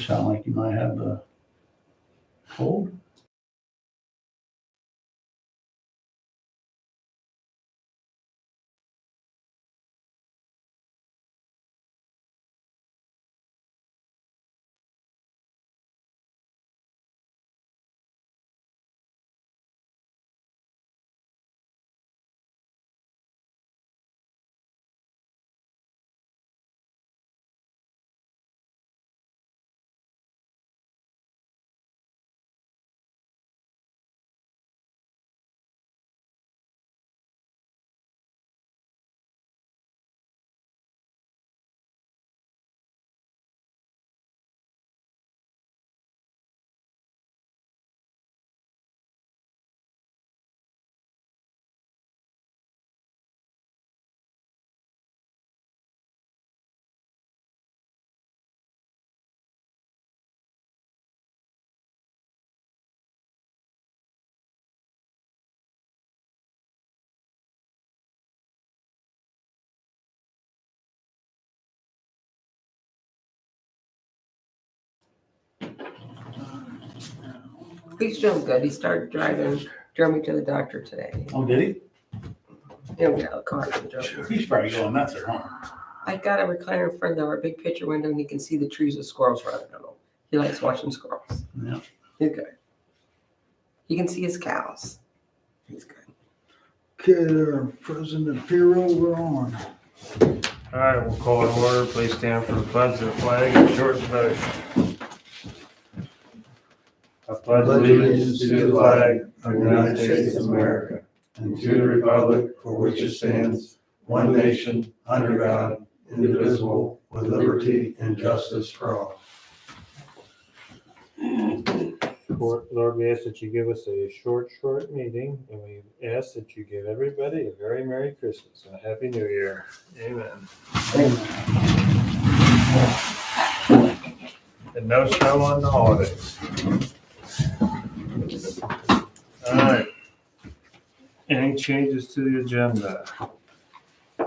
sound like you might have the cold. He's doing good. He started driving, drove me to the doctor today. Oh, did he? You know, got a car and drove. He's probably going nuts at home. I got a recliner in front of our big picture window and he can see the trees with squirrels running on them. He likes watching squirrels. Yeah. He's good. He can see his cows. He's good. Okay, President Pirro, we're on. All right, we'll call it order. Please stand for the pledge of the flag and short devotion. I pledge allegiance to the flag of the United States of America and to the republic for which it stands, one nation, under God, indivisible, with liberty and justice for all. Lord, we ask that you give us a short meeting, and we ask that you give everybody a very Merry Christmas and a Happy New Year. Amen. And no snow on the holidays. All right. Any changes to the agenda? I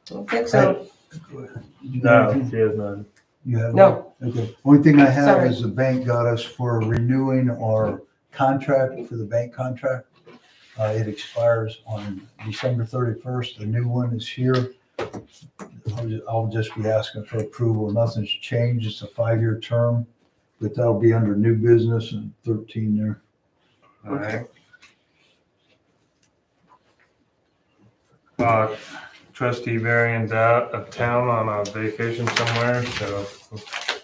don't think so. No, she has none. You have? No. Okay. Only thing I have Sorry. is the bank got us for renewing our contract for the bank contract. It expires on December 31st. The new one is here. I'll just be asking for approval. Nothing's changed. It's a 5-year term, but that'll be under new business and 13 there. All right. Trustee Varian's out of town on a vacation somewhere, so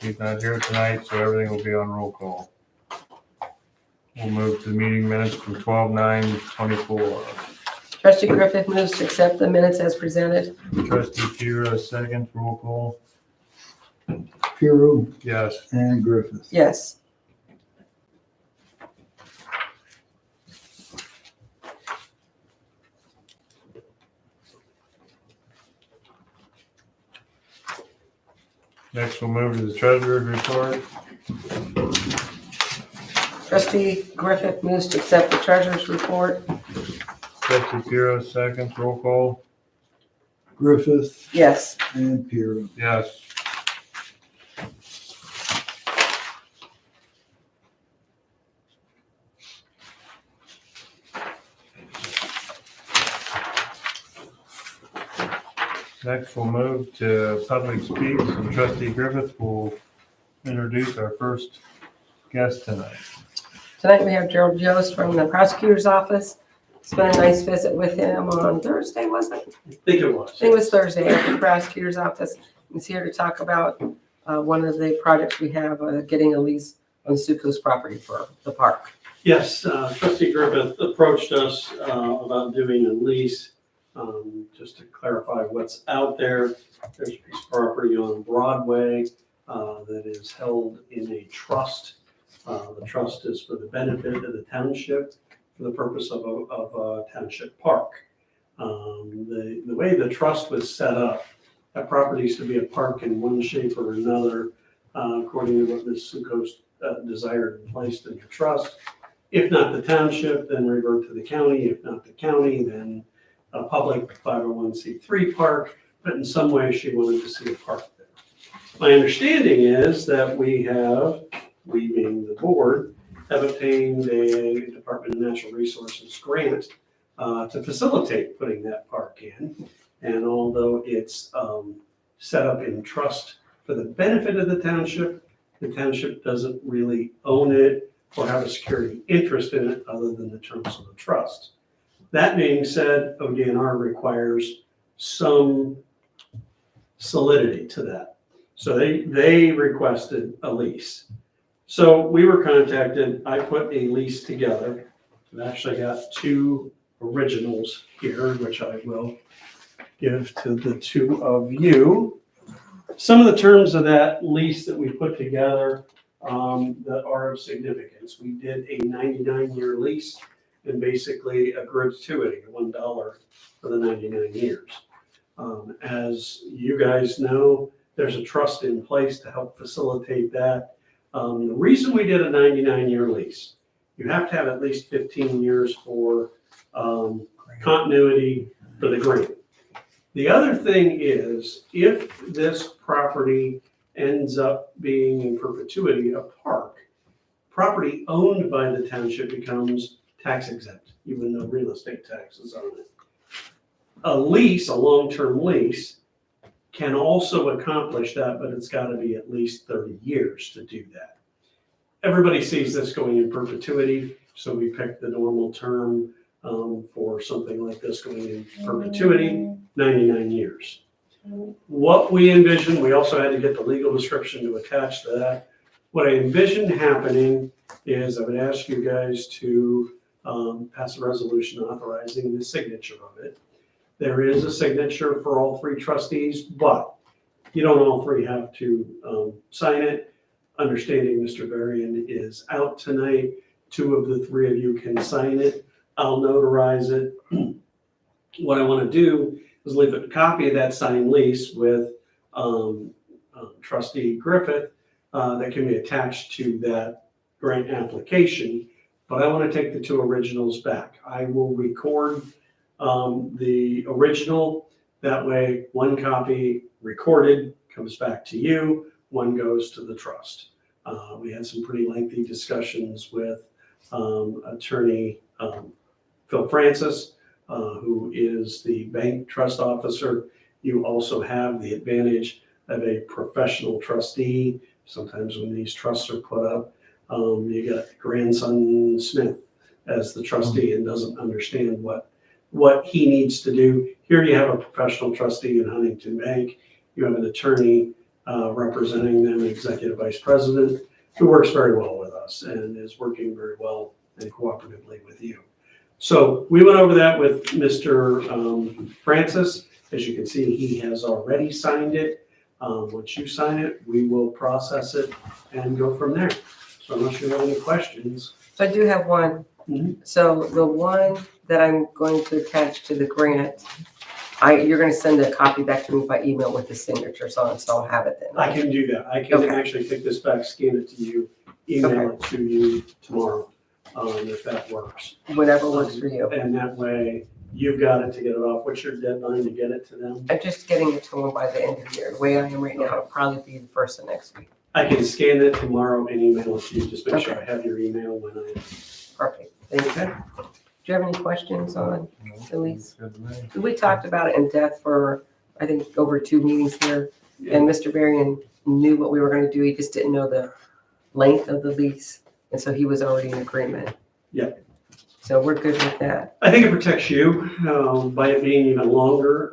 he's not here tonight, so everything will be on roll call. We'll move to the meeting minutes from 12/9/24. Trustee Griffith moves to accept the minutes as presented. Trustee Kira, second, roll call. Pirro Yes. and Griffith. Yes. Next, we'll move to the treasurer's report. Trustee Griffith moves to accept the treasurer's report. Trustee Kira, second, roll call. Griffith Yes. and Pirro. Yes. Next, we'll move to public speaks, and Trustee Griffith will introduce our first guest tonight. Tonight we have Gerald Jost from the prosecutor's office. Spent a nice visit with him on Thursday, wasn't it? I think it was. I think it was Thursday at the prosecutor's office. He's here to talk about one of the projects we have, getting a lease on Succo's property for the park. Yes, Trustee Griffith approached us about doing a lease. Just to clarify what's out there, there's a piece of property on Broadway that is held in a trust. The trust is for the benefit of the township for the purpose of a township park. The way the trust was set up, that property is to be a park in one shape or another, according to what Ms. Succo's desired and placed in the trust. If not the township, then revert to the county. If not the county, then a public 501c3 park, but in some way she wanted to see a park there. My understanding is that we being the board, have obtained a Department of Natural Resources grant to facilitate putting that park in. And although it's set up in trust for the benefit of the township doesn't really own it or have a security interest in it other than the terms of the trust. That being said, ODNR requires some solidity to that. So they requested a lease. So we were contacted, I put a lease together. I've actually got two originals here, which I will give to the two of you. Some of the terms of that lease that we put together that are of significance. We did a 99-year lease and basically a gratuity, $1 for the 99 years. As you guys know, there's a trust in place to help facilitate that. The reason we did a 99-year lease, you have to have at least 15 years for continuity for the grant. The other thing is, if this property ends up being in perpetuity a park, property owned by the township becomes tax exempt, even though real estate tax is on it. A lease, a long-term lease, can also accomplish that, but it's got to be at least 30 years to do that. Everybody sees this going in perpetuity, so we picked the normal term for something like this going in perpetuity, 99 years. What we envision, we also had to get the legal description to attach to that. What I envision happening is I would ask you guys to pass a resolution authorizing the signature of it. There is a signature for all three trustees, but you don't all three have to sign it. Understanding Mr. Varian is out tonight, two of the three of you can sign it. I'll notarize it. What I want to do is leave a copy of that signed lease with Trustee Griffith that can be attached to that grant application, but I want to take the two originals back. I will record the original. That way, one copy recorded comes back to you, one goes to the trust. We had some pretty lengthy discussions with attorney Phil Francis, who is the bank trust officer. You also have the advantage of a professional trustee. Sometimes when these trusts are put up, you got grandson Smith as the trustee and doesn't understand what he needs to do. Here you have a professional trustee in Huntington Bank. You have an attorney representing them, an executive vice president, who works very well with us and is working very well and cooperatively with you. So we went over that with Mr. Francis. As you can see, he has already signed it. Once you sign it, we will process it and go from there. So unless you have any questions. So I do have one. So the one that I'm going to attach to the grant, you're going to send a copy back to me by email with the signatures on it, so I'll have it then. I can do that. I can Okay. actually take this back, scan it to you, email it to you tomorrow, if that works. Whatever works for you. And that way, you've got it to get it off. What's your deadline to get it to them? I'm just getting it to them by the end of the year. The way I am right now, it'll probably be the first of next week. I can scan it tomorrow and email it to you. Just make sure I have your email when I. Perfect. Thank you. Okay. Do you have any questions on the lease? Good to me. We talked about it in depth for, I think, over 2 meetings here. And Mr. Varian knew what we were going to do. He just didn't know the length of the lease. And so he was already in agreement. Yeah. So we're good with that. I think it protects you by it being even longer,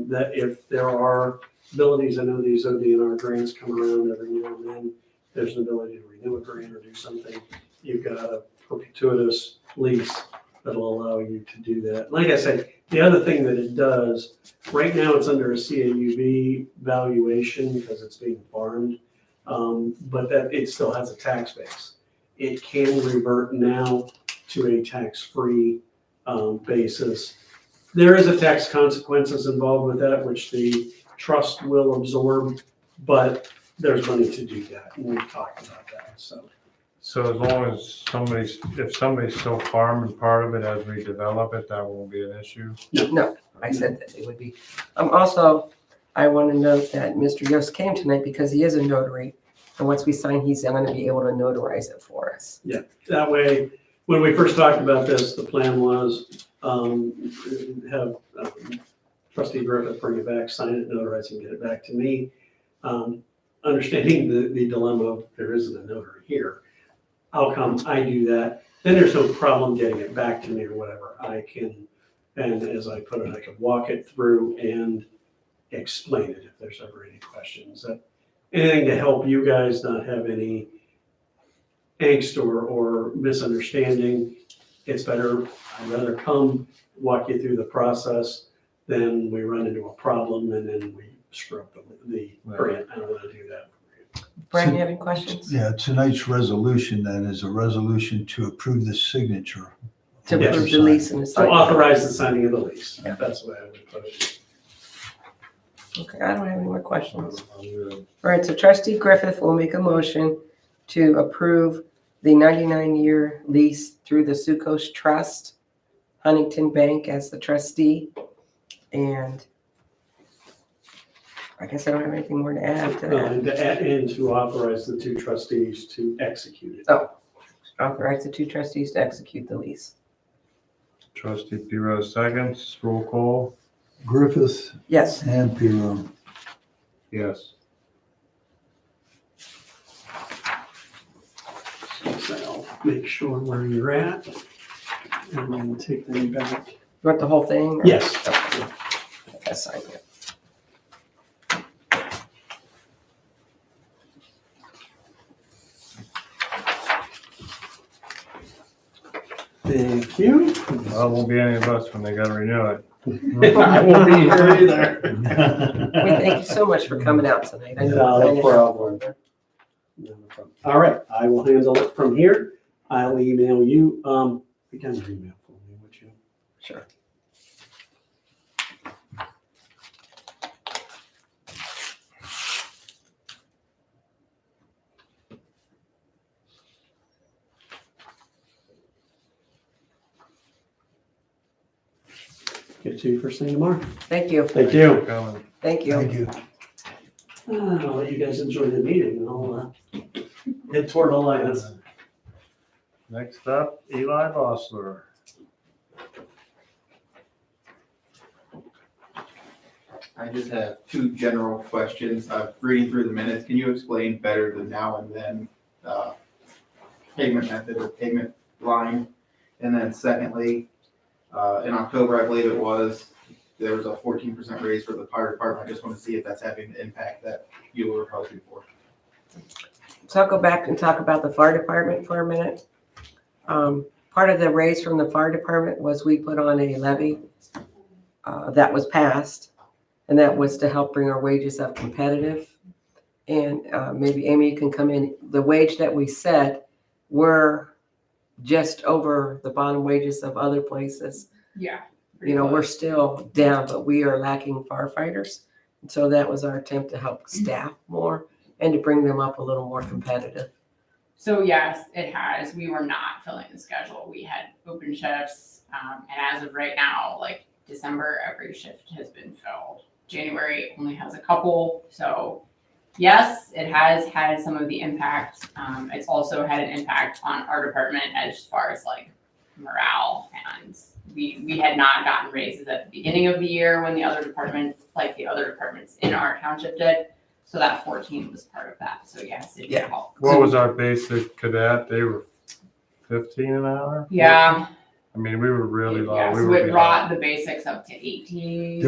that if there are abilities, I know these ODNR grants come around every now and then, there's an ability to renew a grant or do something. You've got a perpetuitous lease that'll allow you to do that. Like I said, the other thing that it does, right now it's under a CAUV valuation because it's being farmed, but that it still has a tax base. It can revert now to a tax-free basis. There is a tax consequences involved with that, which the trust will absorb, but there's money to do that, and we've talked about that, so. So as long as if somebody's still farming part of it as we develop it, that won't be an issue? No, I said that it would be. Also, I want to note that Mr. Yost came tonight because he is a notary. And once we sign, he's going to be able to notarize it for us. That way, when we first talked about this, the plan was have Trustee Griffith bring it back, sign it, notarize it, and get it back to me. Understanding the dilemma of there isn't a notary here. How come I do that? Then there's no problem getting it back to me or whatever. I can, and as I put it, I can walk it through and explain it if there's ever any questions. Anything to help you guys not have any angst or misunderstanding. It's better, I'd rather come walk you through the process than we run into a problem and then we screw up the grant. I don't want to do that. Brian, you have any questions? Yeah, tonight's resolution then is a resolution to approve the signature. To Yes. approve the lease and the To sign. authorize the signing of the lease. Yeah. That's the way I would put it. Okay, I don't have any more questions. I'm good. All right, so Trustee Griffith will make a motion to approve the 99-year lease through the Succo's Trust, Huntington Bank as the trustee. And I guess I don't have anything more to add to that. And to authorize the two trustees to execute it. Authorize the two trustees to execute the lease. Trustee Piro seconds, roll call. Griffith Yes. and Piero. Yes. So I'll make sure where you're at and then take them back. You want the whole thing? or- Yes. Okay. I signed it. Thank you. Well, it won't be any of us when they gotta renew it. I won't be here either. We thank you so much for coming out tonight. I know No it's kind of problem. helpful. No problem. All right, I will handle it from here. I'll email you, you can email for me, would you? Sure. Get to you first thing tomorrow. Thank you. Thank you. Coming. Thank you. Thank you. I'll let you guys enjoy the meeting and I'll head toward Alliance. Next up, Eli Bossler. I just have two general questions. Reading through the minutes, can you explain better the now and then payment method or payment line? And then secondly, in October, I believe it was, there was a 14% raise for the fire department. I just want to see if that's having the impact that you were hoping for. So I'll go back and talk about the fire department for a minute. Part of the raise from the fire department was we put on a levy that was passed, and that was to help bring our wages up competitive. And maybe Amy, you can come in. The wage that we set were just over the bottom wages of other places. Yeah. You know, we're still down, but we are lacking firefighters. And so that was our attempt to help staff more and to bring them up a little more competitive. So yes, it has. We were not filling the schedule. We had open shifts. And as of right now, like December, every shift has been filled. January only has a couple. So yes, it has had some of the impact. It's also had an impact on our department as far as like morale, and we had not gotten raises at the beginning of the year when the other departments in our township did. So that 14 was part of that. So yes, it did help. What was our basic cadet? They were 15 an hour? Yeah. I mean, we were really low. Yeah, We so were it brought the basics up to 18.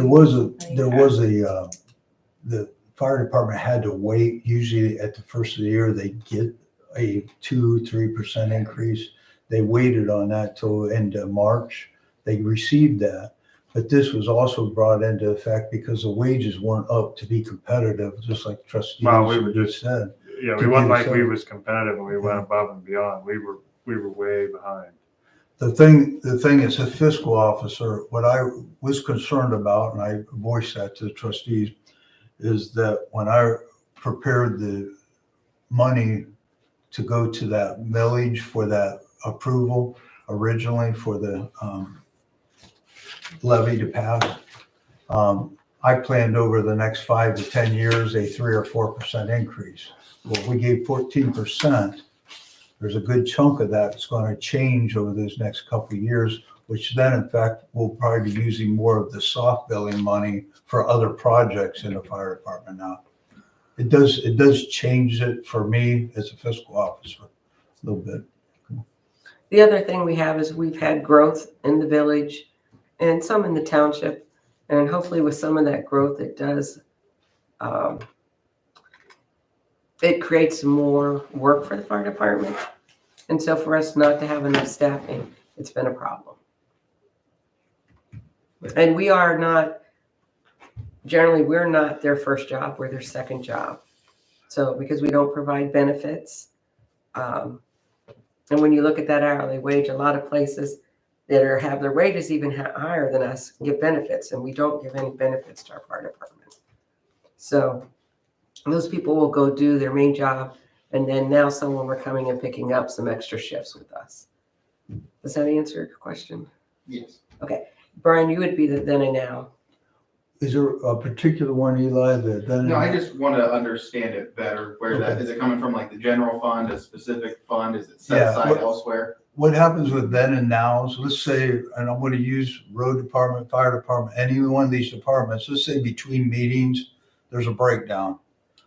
The fire department had to wait. Usually at the first of the year, they get a 2-3% increase. They waited on that till end of March. They received that. But this was also brought into effect because the wages weren't up to be competitive, just like trustees Well, we were just- said. Yeah, to we wasn't do like we so. was competitive and we went above and beyond. We were way behind. The thing as a fiscal officer, what I was concerned about, and I voiced that to the trustees, is that when I prepared the money to go to that millage for that approval originally for the levy to pass, I planned over the next 5 to 10 years, a 3 or 4% increase. Well, if we gave 14%, there's a good chunk of that that's going to change over those next couple of years, which then in fact, we'll probably be using more of the soft billing money for other projects in the fire department now. It does change it for me as a fiscal officer a little bit. The other thing we have is we've had growth in the village and some in the township. And hopefully with some of that growth, it does, it creates more work for the fire department. And so for us not to have enough staffing, it's been a problem. And we are not, generally, we're not their first job, we're their second job. So because we don't provide benefits. And when you look at that hourly wage, a lot of places that have their wages even higher than us give benefits, and we don't give any benefits to our fire department. So those people will go do their main job, and then now someone we're coming and picking up some extra shifts with us. Does that answer your question? Yes. Brian, you would be the then and now. Is there a particular one, Eli, that then? No, I just want to understand it better, where that, Okay. is it coming from like the general fund, a specific fund, is it set Yeah, aside what- elsewhere? What happens with then and nows, let's say, and I'm going to use road department, fire department, any one of these departments, let's say between meetings, there's a breakdown.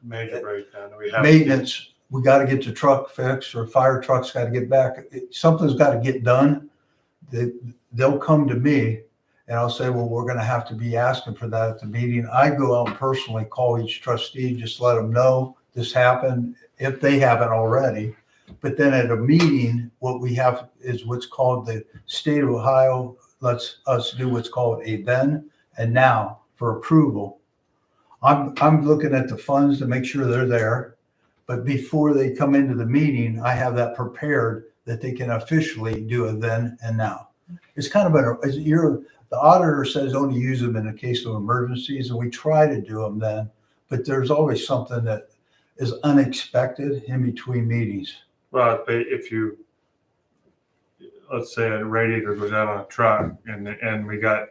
Major breakdown. We have Maintenance, we got to get the truck fixed, or fire truck's got to get back. Something's got to get done. They'll come to me and I'll say, well, we're going to have to be asking for that at the meeting. I go out and personally call each trustee, just let them know this happened, if they haven't already. But then at a meeting, what we have is what's called the state of Ohio lets us do what's called a then and now for approval. I'm looking at the funds to make sure they're there. But before they come into the meeting, I have that prepared that they can officially do a then and now. It's kind of the auditor says only use them in the case of emergencies, and we try to do them then, but there's always something that is unexpected in between meetings. Well, if you, let's say a radiator goes out on a truck and we got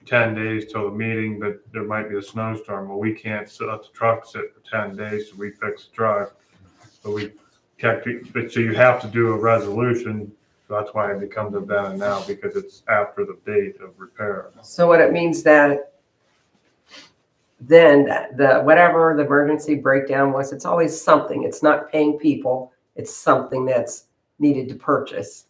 10 days till the meeting, but there might be a snowstorm. Well, we can't let the truck sit for 10 days, so we fix the truck. But so you have to do a resolution. That's why it becomes a then and now, because it's after the date of repair. So what it means that then the whatever the emergency breakdown was, it's always something. It's not paying people. It's something that's needed to purchase.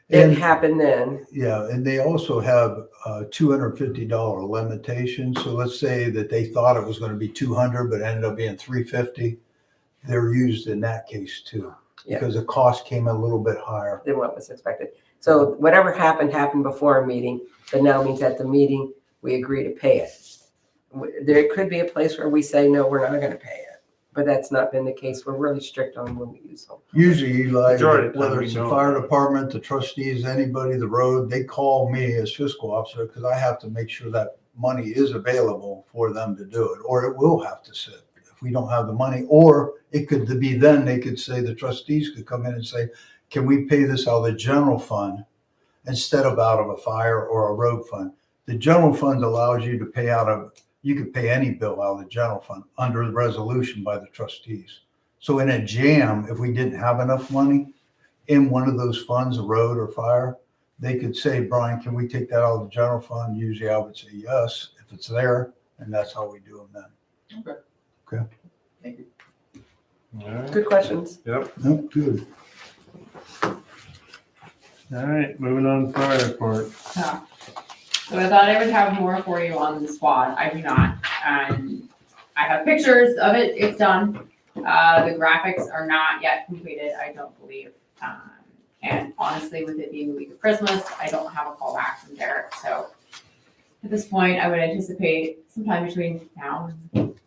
It happened then. Yeah, and they also have a $250 limitation. So let's say that they thought it was going to be 200, but ended up being 350. They're used in that case too, Yeah. because the cost came a little bit higher. Than what was expected. So whatever happened before a meeting, but now means at the meeting, we agree to pay it. There could be a place where we say, no, we're not going to pay it. But that's not been the case. We're really strict on when we use them. Usually, Eli, Majority of the time whether we it's the know. fire department, the trustees, anybody, the road, they call me as fiscal officer because I have to make sure that money is available for them to do it, or it will have to sit if we don't have the money. Or it could be then they could say, the trustees could come in and say, can we pay this out of the general fund instead of out of a fire or a road fund? The general fund allows you to pay you could pay any bill out of the general fund under the resolution by the trustees. So in a jam, if we didn't have enough money in one of those funds, a road or fire, they could say, Brian, can we take that out of the general fund? Usually I would say yes, if it's there, and that's how we do them then. Okay. Thank you. All right. Good questions. Yep. Nope, good. All right, moving on to fire report. Yeah. So I thought I would have more for you on the squad. I do not. And I have pictures of it. It's done. The graphics are not yet completed, I don't believe. And honestly, with it being the week of Christmas, I don't have a call back from Derek. So at this point, I would anticipate sometime between now and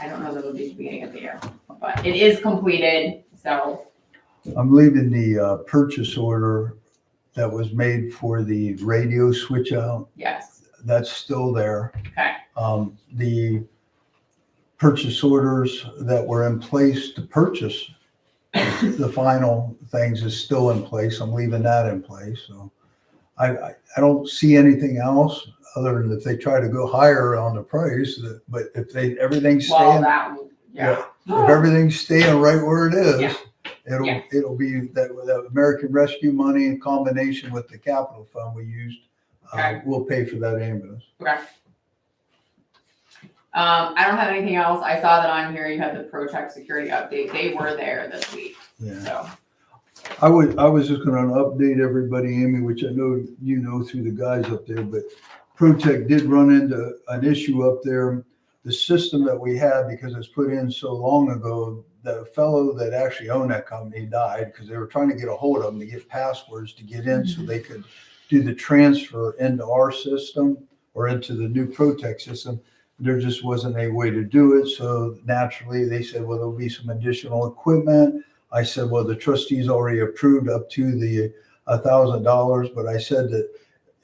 I don't know that it'll be the beginning of the year, but it is completed. So I'm leaving the purchase order that was made for the radio switch out. yes. That's still there. Okay. The purchase orders that were in place to purchase the final things is still in place. I'm leaving that in place. So I don't see anything else other than if they try to go higher on the price, but if everything's Well, staying, that, yeah. if everything's staying right where it is, Yeah. Yeah. it'll be that American Rescue money in combination with the capital fund we used, Okay. will pay for that ambulance. Okay. I don't have anything else. I saw that on here, you had the ProTech security update. They were there this week, Yeah. so. I was just gonna update everybody, Amy, which I know you know through the guys up there, but ProTech did run into an issue up there. The system that we had, because it's put in so long ago, the fellow that actually owned that company died because they were trying to get a hold of them to get passwords to get in so they could do the transfer into our system or into the new ProTech system. There just wasn't a way to do it. So naturally they said, well, there'll be some additional equipment. I said, well, the trustees already approved up to the $1,000, but I said that,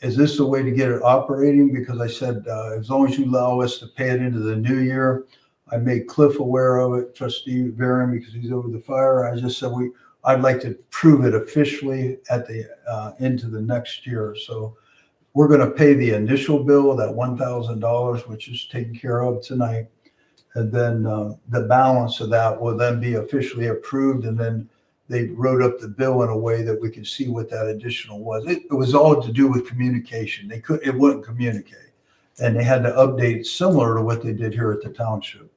is this the way to get it operating? Because I said, as long as you allow us to pay it into the new year. I made Cliff aware of it, Trustee Varian, because he's over the fire. I just said, I'd like to prove it officially at the, into the next year. So we're gonna pay the initial bill, that $1,000, which is taken care of tonight. And then the balance of that will then be officially approved. And then they wrote up the bill in a way that we could see what that additional was. It was all to do with communication. It wouldn't communicate. And they had to update similar to what they did here at the township.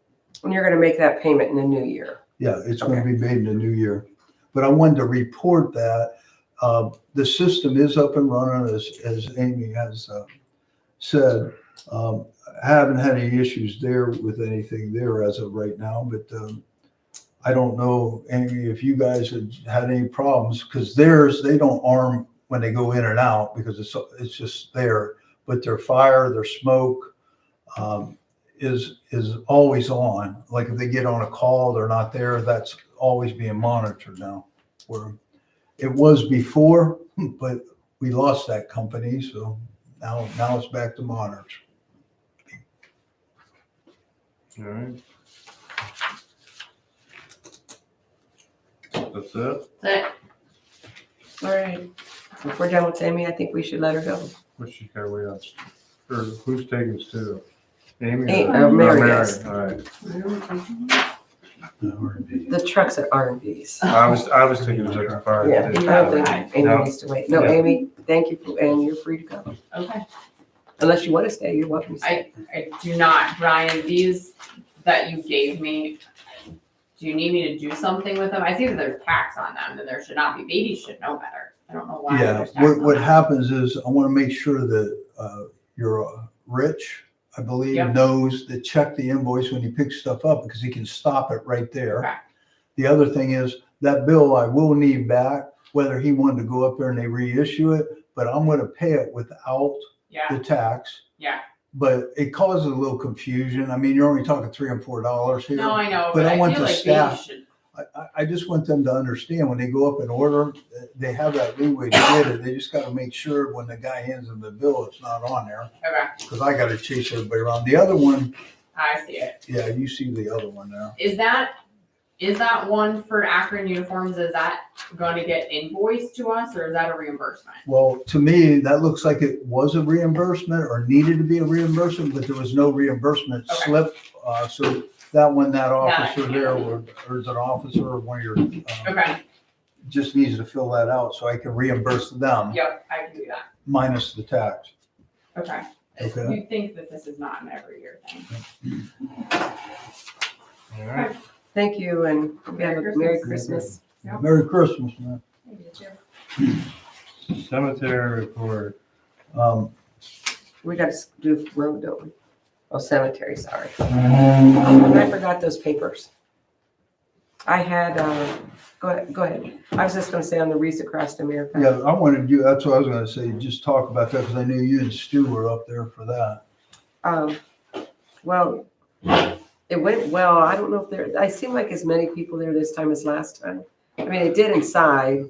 And you're gonna make that payment in the new year. Yeah, it's going to be made in the new year. But I wanted to report that the system is up and running, as Amy has said. I haven't had any issues there with anything there as of right now, but I don't know, Amy, if you guys had any problems, because they don't arm when they go in and out because it's just there. But their fire, their smoke is always on. Like if they get on a call, they're not there, that's always being monitored now. Where it was before, but we lost that company, so now it's back to monitors. All right. That's it? That's All right. If we're done with Amy, I think we should let her go. What's she got way else? Or who's taking us to? Amy? Mary is. All right. The trucks at R&B's. I was thinking of the fire. Yeah, today. I don't think Amy No. needs to wait. No, Yeah. Amy, thank you, and you're free to go. it. Okay. Unless you want to stay, you're welcome to stay. I do not, Brian, these that you gave me, do you need me to do something with them? I see that there's tax on them, and there should not be. Babies should know better. I don't know why Yeah, there's tax on what them. happens is I want to make sure that you're Rich, I believe, Yep. knows to check the invoice when he picks stuff up because he can stop it right there. Okay. The other thing is that bill I will need back, whether he wanted to go up there and they reissue it, but I'm going to pay it without Yeah, the tax. yeah. But it causes a little confusion. I mean, you're only talking $3 and $4 here. No, I know, But but I I want feel the like staff- babies should, I just want them to understand when they go up and order, they have that leeway to get it. They just got to make sure when the guy hands them the bill, it's not on there. okay, Because I got to chase everybody around. The other one, I see it. yeah, you see the other one now. Is that one for Akron uniforms, is that going to get invoiced to us, or is that a reimbursement? Well, to me, that looks like it was a reimbursement or needed to be a reimbursement, but there was no reimbursement Okay. slip. So that one, that officer I there, can. or is it an officer or one of your, Okay, just needs to fill that out so I can reimburse them yep, I can do that. minus the tax. Okay. Okay. You'd think that this is not an every year thing. All right. Thank you, and have a Merry Christmas. Yep. Merry Christmas, man. Cemetery report. We got to do road, don't we? Oh, cemetery, sorry. And I forgot those papers. I had, go ahead. I was just gonna say on the Wreaths Across America. Yeah, I wanted you, that's what I was gonna say, just talk about that because I knew you and Stu were up there for that. Well, it went well. I don't know if there, I seem like as many people there this time as last time. I mean, it did inside.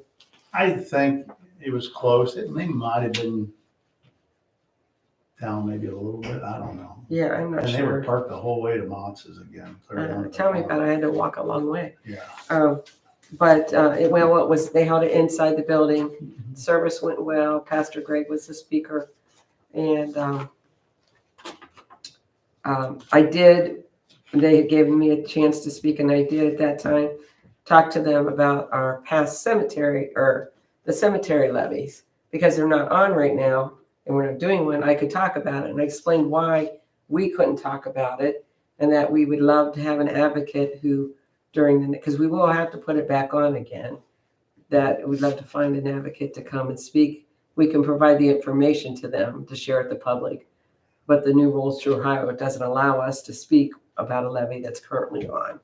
I think it was close. They might have been down maybe a little bit. I don't know. Yeah, I'm not And they were sure. parked the whole way to Motz's again. Tell me about it. I had to walk a long way. Yeah. But they held it inside the building. Service went well. Pastor Greg was the speaker. And they had given me a chance to speak, and I did at that time talk to them about our past cemetery, or the cemetery levies, because they're not on right now and we're not doing one. I could talk about it, and I explained why we couldn't talk about it, and that we would love to have an advocate who because we will have to put it back on again, that we'd love to find an advocate to come and speak. We can provide the information to them to share with the public, but the new rules through Ohio, it doesn't allow us to speak about a levy that's currently on.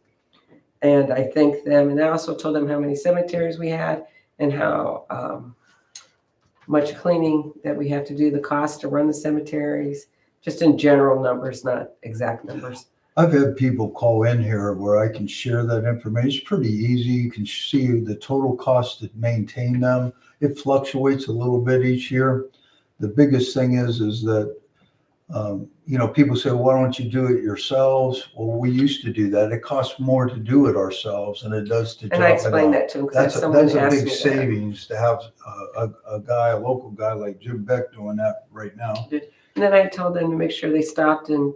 And I thanked them, and I also told them how many cemeteries we had and how much cleaning that we have to do, the cost to run the cemeteries, just in general numbers, not exact numbers. I've had people call in here where I can share that information. It's pretty easy. You can see the total cost to maintain them. It fluctuates a little bit each year. The biggest thing is that, people say, why don't you do it yourselves? Well, we used to do that. It costs more to do it ourselves than it does to And I explained that to them, because That's someone a asked big me that. savings to have a local guy like Jim Beck doing that right now. And then I told them to make sure they stopped and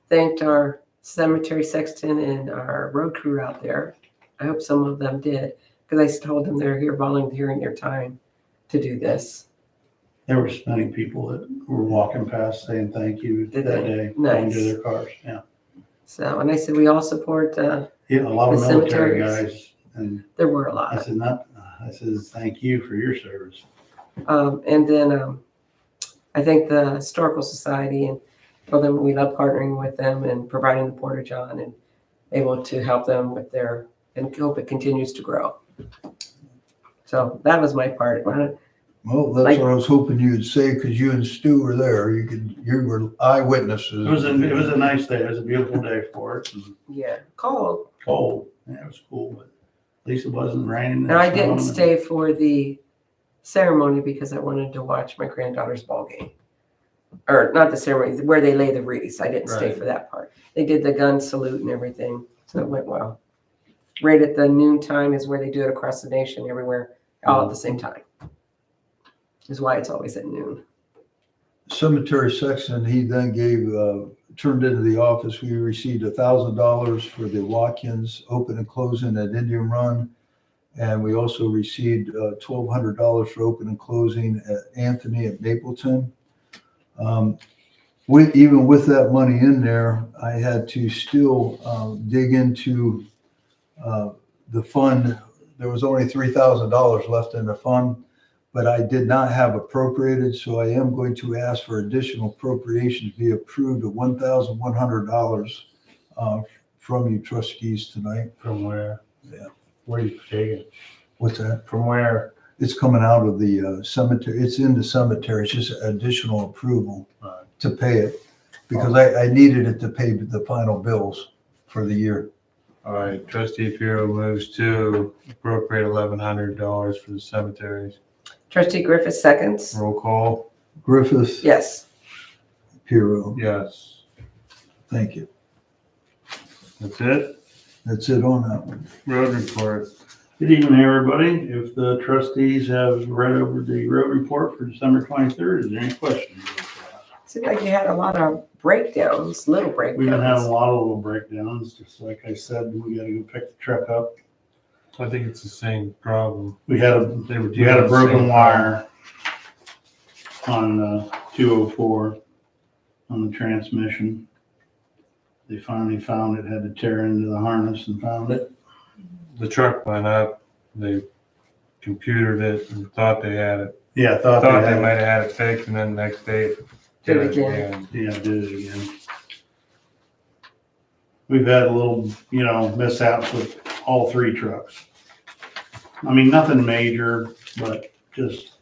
thanked our cemetery sexton and our road crew out there. I hope some of them did, because I told them they're here volunteering their time to do this. There were many people that were walking past saying thank you Did that they? day, Nice. going to their cars, yeah. So, and I said, we all support, Yeah, a lot of The military cemeteries. guys, and there were a I lot. said, thank you for your service. And then I thank the Historical Society and told them we love partnering with them and providing the Porta John and able to help them with and hope it continues to grow. So that was my part. Well, that's what I was hoping you would say, because you and Stu were there. You were eyewitnesses. It was a nice day, it was a beautiful day for it, and Yeah, cold. cold, yeah, it was cool, but at least it wasn't raining. And I and didn't snowing. stay for the ceremony because I wanted to watch my granddaughter's ball game. Or not the ceremony, where they lay the wreaths. I didn't stay Right. for that part. They did the gun salute and everything, so it went well. Right at the noon time is where they do it across the nation, everywhere, all at the same time. Is why it's always at noon. Cemetery section, he then turned into the office. We received $1,000 for the Watkins open and closing at Indian Run. And we also received $1,200 for open and closing at Anthony at Mapleton. Even with that money in there, I had to still dig into the fund. There was only $3,000 left in the fund, but I did not have appropriated, so I am going to ask for additional appropriations to be approved of $1,100 from you trustees tonight. From where? Yeah. Where you take it? What's that? From where? It's coming out of the cemetery. It's in the cemetery. It's just additional approval Right. to pay it, because I needed it to pay the final bills for the year. All right, trustee Piro moves to appropriate $1,100 for the cemeteries. Trustee Griffith seconds. Roll call, Griffith, Yes. Piro, yes. thank you. That's it? That's it on that one. Road report. Good evening, everybody. If the trustees have read over the road report for December 23rd, is there any questions? Seemed like you had a lot of breakdowns, little breakdowns. We've been having a lot of little breakdowns, just like I said, we gotta go pick the truck up. I think it's the same problem. We had a broken wire on 204 on the transmission. They finally found it, had to tear into the harness and found it. The truck went up, they computered it and thought they had it. Yeah, I Thought thought they they might had, have had it fixed, and then the next day Did it again. yeah, did it again. We've had a little, mishaps with all three trucks. I mean, nothing major, but just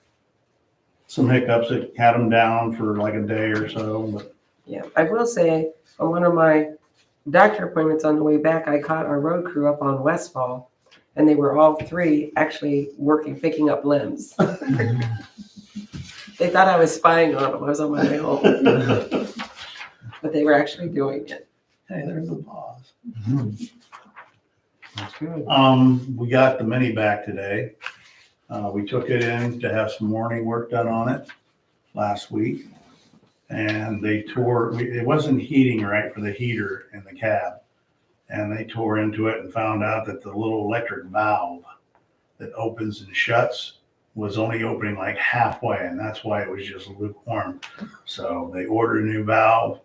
some hiccups that had them down for like a day or so, but Yeah, I will say, on one of my doctor appointments on the way back, I caught our road crew up on Westfall, and they were all three actually working, picking up limbs. They thought I was spying on them. I was on my way home. But they were actually doing it. hey, there's the boss. That's good. We got the mini back today. We took it in to have some warning work done on it last week. And they tore, it wasn't heating right for the heater in the cab. And they tore into it and found out that the little electric valve that opens and shuts was only opening like halfway, and that's why it was just lukewarm. So they ordered a new valve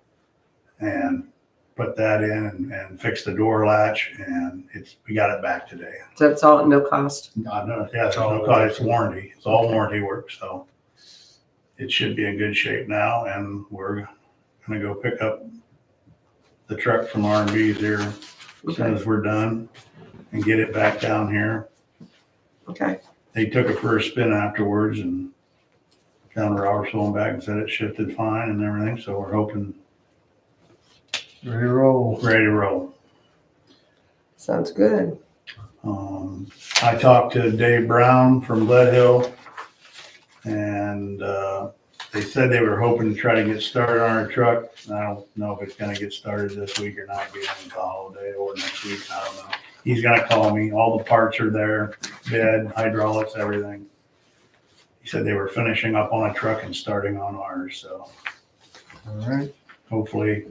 and put that in and fixed the door latch, and we got it back today. So it's all at no cost? No, yeah, it's no cost, it's warranty, it's all warranty work, so it should be in good shape now, and we're gonna go pick up the truck from R&B's here as soon as we're done and get it back down here. Okay, They took it for a spin afterwards and down to Robertsville and back and said it shifted fine and everything, so we're hoping Ready to roll. ready to roll. sounds good. I talked to Dave Brown from Glen Hill, and they said they were hoping to try to get started on our truck. I don't know if it's gonna get started this week or not, being the holiday, or next week, I don't know. He's gonna call me, all the parts are there, bed, hydraulics, everything. He said they were finishing up on a truck and starting on ours, so All right. hopefully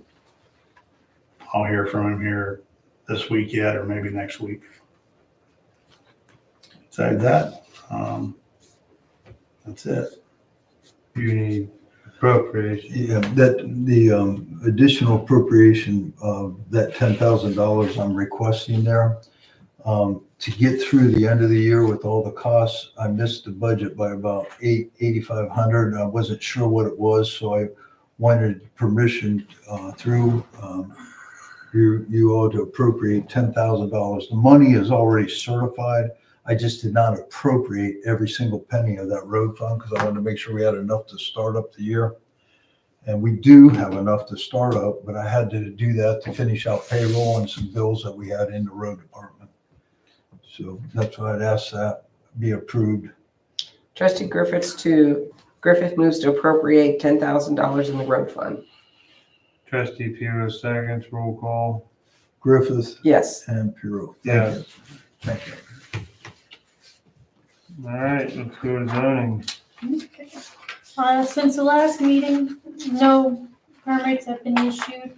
I'll hear from him here this week yet, or maybe next week. Besides that, that's it. You need appropriation. Yeah, the additional appropriation of that $10,000 I'm requesting there, to get through the end of the year with all the costs, I missed the budget by about $8,500. I wasn't sure what it was, so I wanted permission through you all to appropriate $10,000. The money is already certified. I just did not appropriate every single penny of that road fund because I wanted to make sure we had enough to start up the year. And we do have enough to start up, but I had to do that to finish out payroll and some bills that we had in the road department. So that's why I'd ask that be approved. Trustee Griffith moves to appropriate $10,000 in the road fund. Trustee Puro seconds, roll call. Griffith Yes. and Puro. Yes. Thank you. All right, let's go to zoning. Okay. Since the last meeting, no permits have been issued.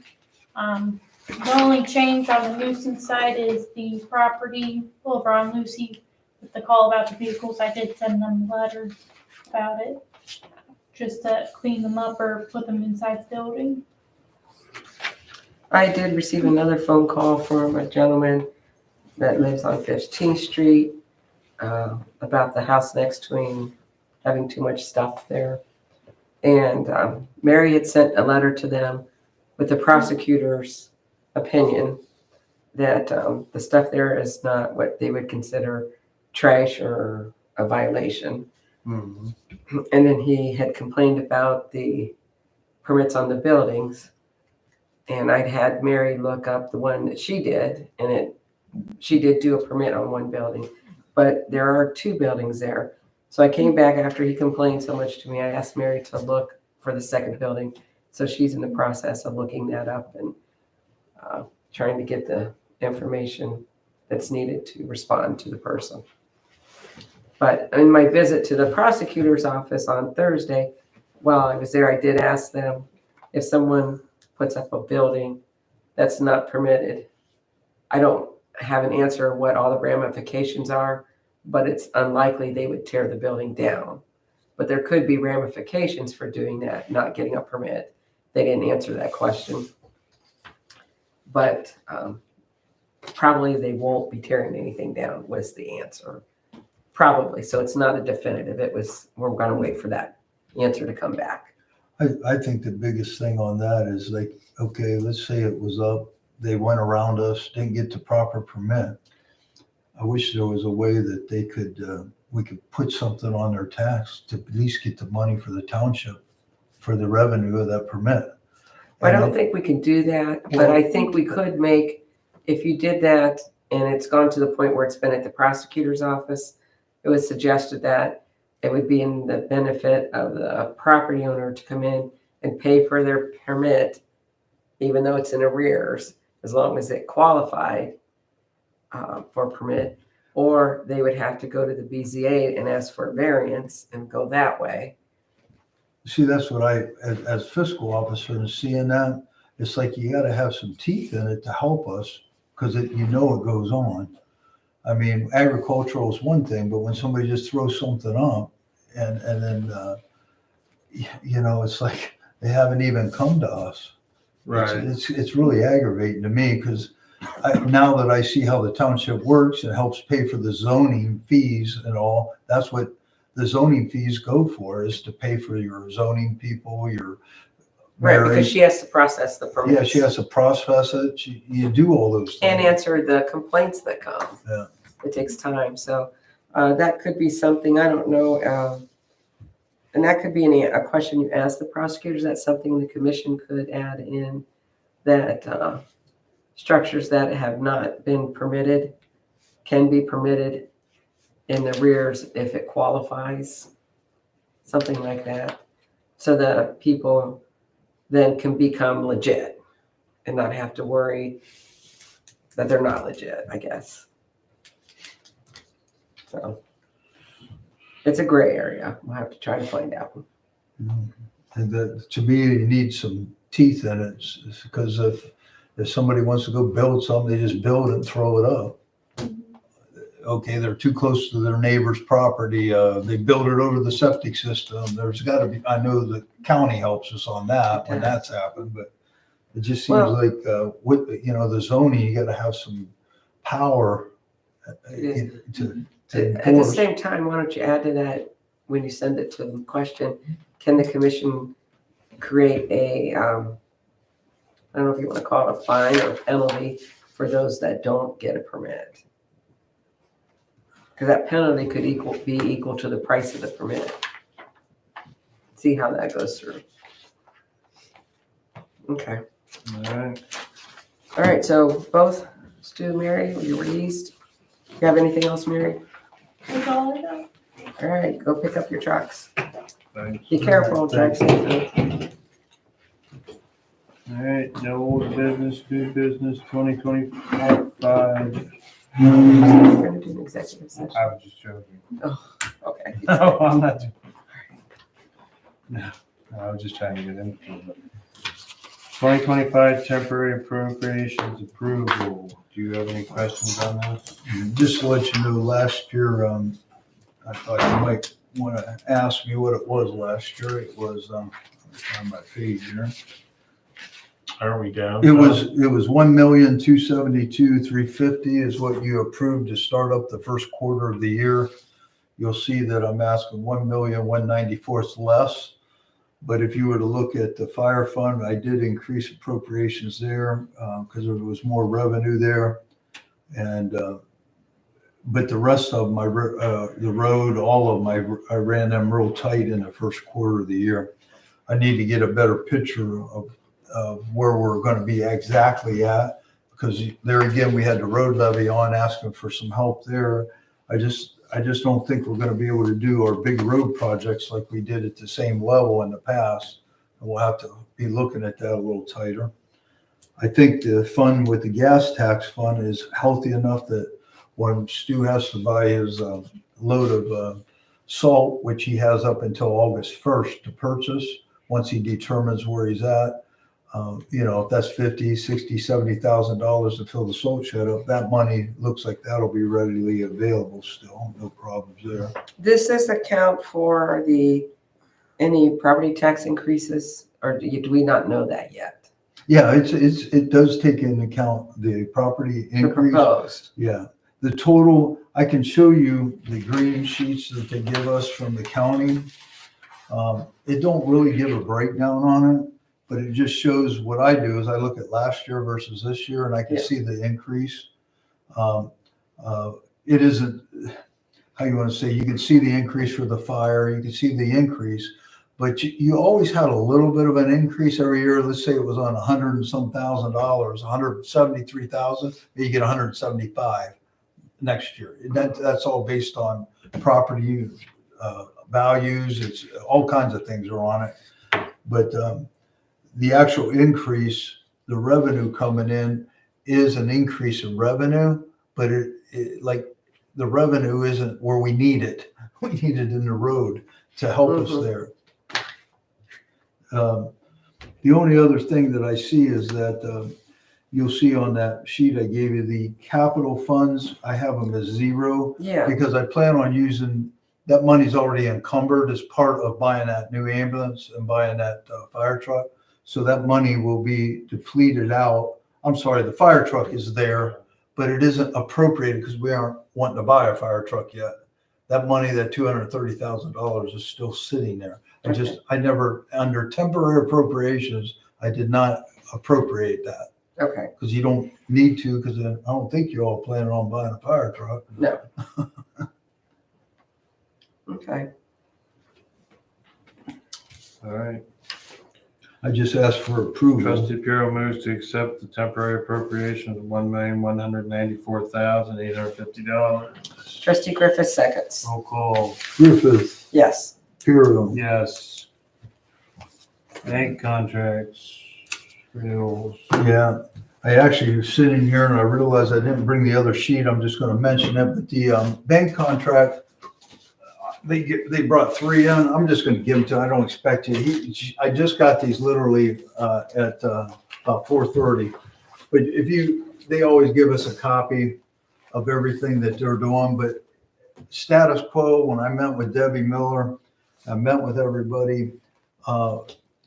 The only change on the nuisance side is the property over on Lucy with the call about the vehicles. I did send them a letter about it, just to clean them up or put them inside the building. I did receive another phone call from a gentleman that lives on 15th Street about the house next to him having too much stuff there. And Mary had sent a letter to them with the prosecutor's opinion that the stuff there is not what they would consider trash or a violation. Mm-hmm. And then he had complained about the permits on the buildings. And I'd had Mary look up the one that she did, and she did do a permit on one building, but there are two buildings there. So I came back after he complained so much to me. I asked Mary to look for the second building. So she's in the process of looking that up and trying to get the information that's needed to respond to the person. But in my visit to the prosecutor's office on Thursday, while I was there, I did ask them if someone puts up a building that's not permitted. I don't have an answer what all the ramifications are, but it's unlikely they would tear the building down. But there could be ramifications for doing that, not getting a permit. They didn't answer that question. But probably they won't be tearing anything down was the answer. Probably. So it's not a definitive. We're going to wait for that answer to come back. I think the biggest thing on that is like, okay, let's say it was up, they went around us, didn't get the proper permit. I wish there was a way that they could, we could put something on their tax to at least get the money for the township for the revenue of that permit. I don't think we can do that, but I think we could make, if you did that and it's gone to the point where it's been at the prosecutor's office, it was suggested that it would be in the benefit of the property owner to come in and pay for their permit, even though it's in arrears, as long as it qualified. for permit, or they would have to go to the BZA and ask for a variance and go that way. See, that's what as fiscal officer and seeing that, it's like you gotta have some teeth in it to help us, because it goes on. I mean, agricultural is one thing, but when somebody just throws something up and then, it's like they haven't even come to us. It's really aggravating to me, because now that I see how the township works, it helps pay for the zoning fees and all. That's what the zoning fees go for, is to pay for your zoning people, your Right, because she has to process the permits. Yeah, she has to process it. You do all those things. And answer the complaints that come. Yeah. It takes time, so that could be something, I don't know. And that could be a question you ask the prosecutors. That's something the commission could add in, that structures that have not been permitted can be permitted in the rears if it qualifies, something like that. So the people then can become legit and not have to worry that they're not legit, I guess. So it's a gray area. We'll have to try to find out. And to me, you need some teeth in it, because if somebody wants to go build something, they just build it and throw it up. Okay, they're too close to their neighbor's property. They build it over the septic system. There's got to be, I know the county helps us on that when that's happened, but it just seems like with the zoning, you got to have some power to At the same time, why don't you add to that, when you send it to the question, can the commission create a, I don't know if you want to call it a fine or penalty for those that don't get a permit? Because that penalty could be equal to the price of the permit. See how that goes through. Okay. All right. All right, so both Stu, Mary, you released. You have anything else, Mary? That's all I got. All right, go pick up your trucks. Thanks. Be careful, drive safely. All right, no old business, new business, 2025. We're gonna do an executive session. I was just joking. Okay. No, I'm not. No, I was just trying to get into it. 2025 temporary appropriations approval. Do you have any questions on this? just to let you know, last year, I thought you might want to ask me what it was last year. It was, let me find my page here. Are we down? It was 1,272,350 is what you approved to start up the first quarter of the year. You'll see that I'm asking 1,194,000 less. But if you were to look at the fire fund, I did increase appropriations there because there was more revenue there. And but the rest of my the road, all of my, I ran them real tight in the first quarter of the year. I need to get a better picture of where we're going to be exactly at, because there again, we had the road levy on, asking for some help there. I just don't think we're going to be able to do our big road projects like we did at the same level in the past. And we'll have to be looking at that a little tighter. I think the fund with the gas tax fund is healthy enough that when Stu has to buy his load of salt, which he has up until August 1st to purchase, once he determines where he's at, if that's $50,000, $60,000, $70,000 to fill the salt shed up, that money looks like that'll be readily available still. No problems there. Does this account for any property tax increases, or do we not know that yet? Yeah, it does take into account the property The increase. proposed. Yeah, the total, I can show you the green sheets that they give us from the county. It don't really give a breakdown on it, but it just shows what I do is I look at last year versus this year, and I can see the increase. It isn't, how you want to say, you can see the increase for the fire, you can see the increase, but you always had a little bit of an increase every year. Let's say it was on $100 and some $1,000, 173,000, you get 175 next year. That's all based on property values. It's all kinds of things are on it, but the actual increase, the revenue coming in is an increase in revenue, but like the revenue isn't where we need it. We need it in the road to help us Mhm. there. The only other thing that I see is that you'll see on that sheet I gave you, the capital funds, I have them as zero Yeah, because I plan on using, that money's already encumbered as part of buying that new ambulance and buying that fire truck. So that money will be depleted out. I'm sorry, the fire truck is there, but it isn't appropriated because we aren't wanting to buy a fire truck yet. That money, that $230,000 is still sitting there. I never, under temporary appropriations, I did not appropriate that okay, because you don't need to, because I don't think you all planning on buying a fire truck. no. Okay, All right. I just asked for approval. Trustee Puro moves to accept the temporary appropriation of $1,194,850. trustee Griffith seconds. Roll call. Griffith, Yes, Piero. Yes. Bank contracts, renewals. Yeah, I actually was sitting here and I realized I didn't bring the other sheet. I'm just gonna mention it, but the bank contract, they brought 3 in. I'm just gonna give them to, I don't expect to. I just got these literally at about 4:30. But they always give us a copy of everything that they're doing, but status quo, when I met with Debbie Miller, I met with everybody,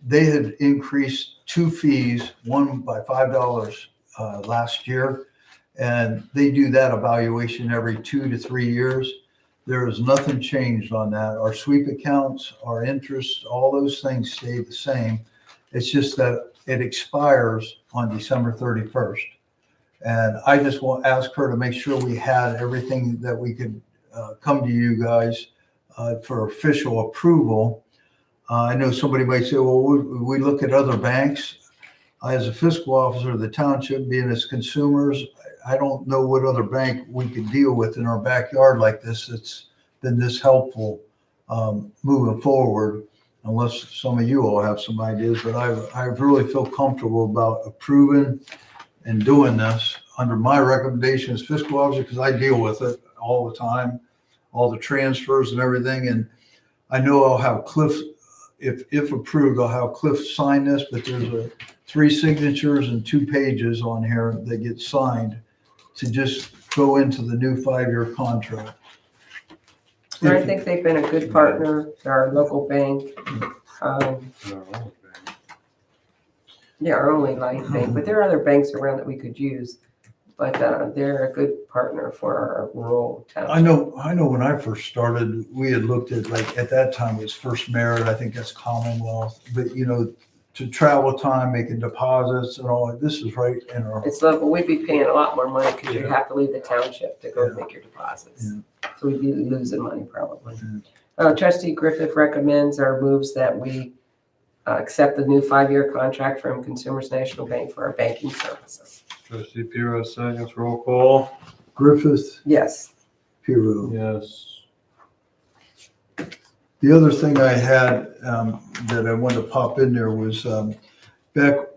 they had increased 2 fees, one by $5 last year. And they do that evaluation every 2 to 3 years. There is nothing changed on that. Our sweep accounts, our interest, all those things stay the same. It's just that it expires on December 31st. And I just want to ask her to make sure we had everything that we could come to you guys for official approval. I know somebody might say, well, we look at other banks. As a fiscal officer of the township, being as consumers, I don't know what other bank we could deal with in our backyard like this that's been this helpful moving forward, unless some of you all have some ideas. But I really feel comfortable about approving and doing this under my recommendation as fiscal officer, because I deal with it all the time, all the transfers and everything. And I know I'll have Cliff, if approved, I'll have Cliff sign this, but there's 3 signatures and 2 pages on here that get signed to just go into the new 5-year contract. and I think they've been a good partner to our local bank. Yeah, our only life bank, but there are other banks around that we could use. But they're a good partner for our rural town. I know when I first started, we had looked at, like, at that time it was First Merit, I think that's Commonwealth, but to travel time, making deposits and all, this is right in our, It's local, we'd be paying a lot more money because you have to leave the township to go make your deposits. So we'd be losing money probably. Trustee Griffith recommends or moves that we accept the new 5-year contract from Consumers National Bank for our banking services. Trustee Puro seconds. Roll call. Griffith, Yes, Piero. Yes. The other thing I had that I wanted to pop in there was a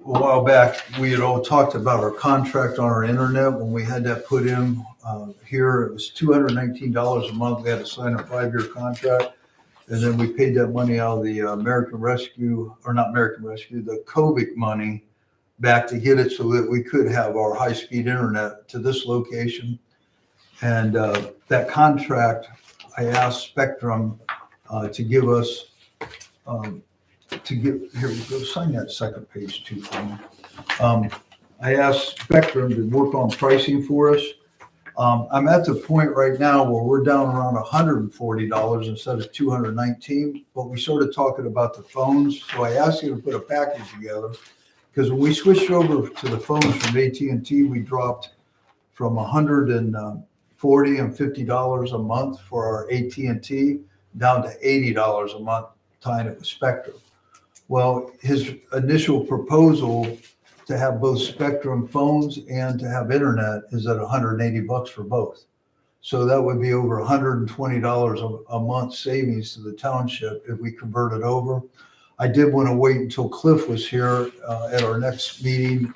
while back, we had all talked about our contract on our internet when we had that put in here. It was $219 a month. We had to sign a 5-year contract. And then we paid that money out of the American Rescue, or not American Rescue, the COVID money back to get it so that we could have our high-speed internet to this location. And that contract, I asked Spectrum to give us, here we go, sign that second page too for me. I asked Spectrum to work on pricing for us. I'm at the point right now where we're down around $140 instead of $219, but we started talking about the phones. So I asked you to put a package together, because when we switched over to the phones from AT&T, we dropped from $140 and $50 a month for our AT&T down to $80 a month tying it with Spectrum. Well, his initial proposal to have both Spectrum phones and to have internet is at $180 for both. So that would be over $120 a month savings to the township if we convert it over. I did want to wait until Cliff was here at our next meeting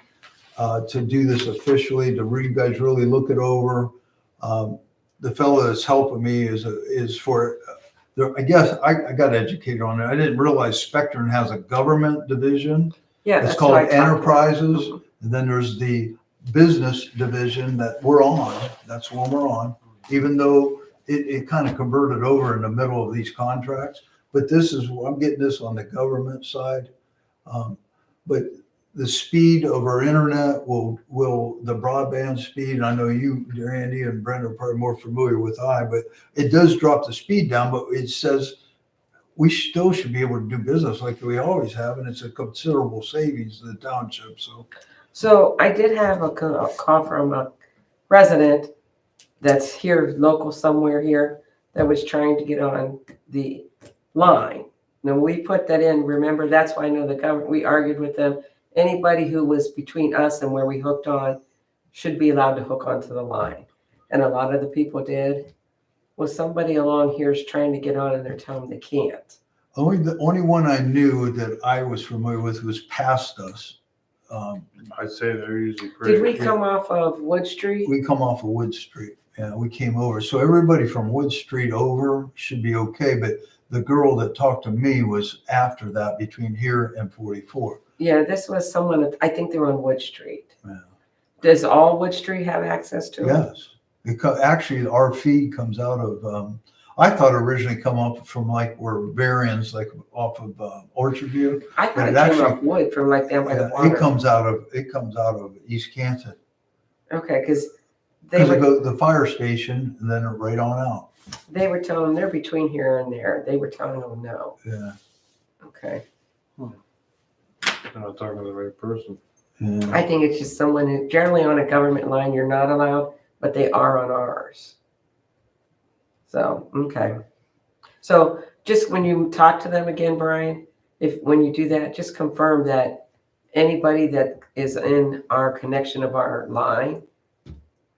to do this officially, to you guys really look it over, The fellow that's helping me is for, I guess I got educated on it. I didn't realize Spectrum has a government division. Yeah, It's that's called what I talked about. Enterprises. And then there's the business division that we're on. That's the one we're on, even though it kind of converted over in the middle of these contracts. But I'm getting this on the government side. But the speed of our internet will the broadband speed, and I know you, Randy and Brenda, are probably more familiar with but it does drop the speed down, but it says we still should be able to do business like we always have, and it's a considerable savings to the township, so. So I did have a call from a resident that's here, local somewhere here, that was trying to get on the line. Now, we put that in, remember, that's why I know the government, we argued with them. Anybody who was between us and where we hooked on should be allowed to hook onto the line. And a lot of the people did. Well, somebody along here is trying to get on and they're telling them they can't. The only one I knew that I was familiar with was past us. I'd say they're usually pretty. Did we come off of Wood Street? We come off of Wood Street. Yeah, we came over. So everybody from Wood Street over should be okay. But the girl that talked to me was after that, between here and 44. Yeah, this was someone, I think they were on Wood Street. Yeah. Does all Wood Street have access to it? Yes. Because actually our feed comes out of, I thought originally come up from like where Varian's, like off of Orchard View. I thought But it it came actually- up Wood from like down by the It water. comes out of East Canton. Okay, because Because it goes to the fire station and then right on out. they were telling them they're between here and there. They were telling them no. Yeah. Okay. I'm not talking to the right person. Yeah. I think it's just someone who, generally on a government line, you're not allowed, but they are on ours. So, okay. So just when you talk to them again, Brian, when you do that, just confirm that anybody that is in our connection of our line,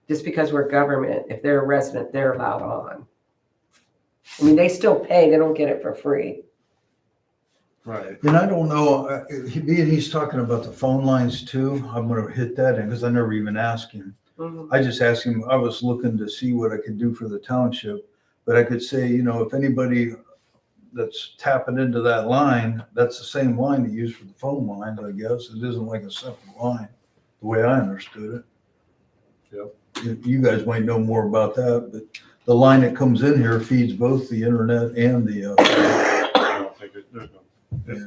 just because we're government, if they're a resident, they're allowed on. I mean, they still pay, they don't get it for free. Right. And I don't know, being he's talking about the phone lines too, I'm gonna hit that in because I never even asked him. Mhm. I just asked him, I was looking to see what I could do for the township, but I could say, if anybody that's tapping into that line, that's the same line they use for the phone lines, I guess. It isn't like a separate line, the way I understood it. Yep. You guys might know more about that, but the line that comes in here feeds both the internet and the, I don't think there's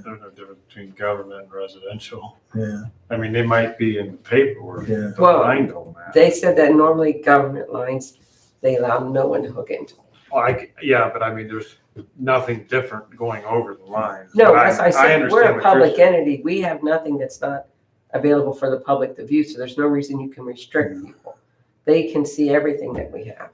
no difference between government and residential. yeah, I mean, they might be in the paperwork. yeah. The Well, line don't matter. They said that normally government lines, they allow no one to hook into. Yeah, but I mean, there's nothing different going over the line. No, But as I said, understand we're a what you're public saying. entity. We have nothing that's not available for the public to view, so there's no reason you can restrict people. They can see everything that we have.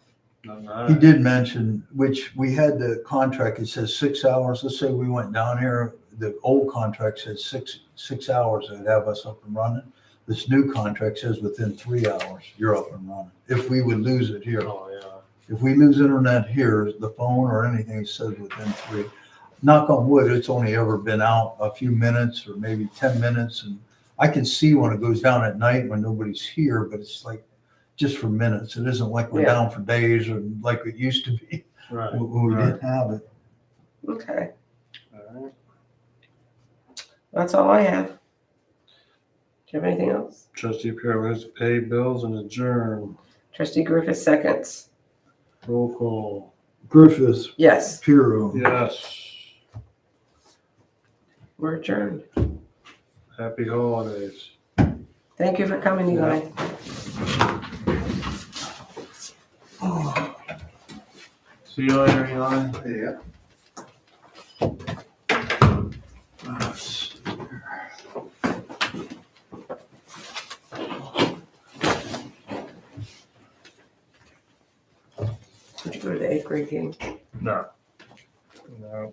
He did mention, which we had the contract, it says 6 hours. Let's say we went down here, the old contract said six hours, it'd have us up and running. This new contract says within 3 hours, you're up and running. If we would lose it here. Oh, yeah. If we lose internet here, the phone or anything says within 3. Knock on wood, it's only ever been out a few minutes or maybe 10 minutes. And I can see when it goes down at night when nobody's here, but it's like just for minutes. It isn't like we're Yeah. down for days or like it used to be Right. when we didn't have it. Okay, All right. that's all I have. Do you have anything else? Trustee Pierre moves to pay bills and adjourn. Trustee Griffith seconds. Roll call. Griffith, Yes, Piro. Yes. we're adjourned. Happy holidays. Thank you for coming, Eli. See you later, Eli. Yeah. Did you go to the 8th grade game? No. No.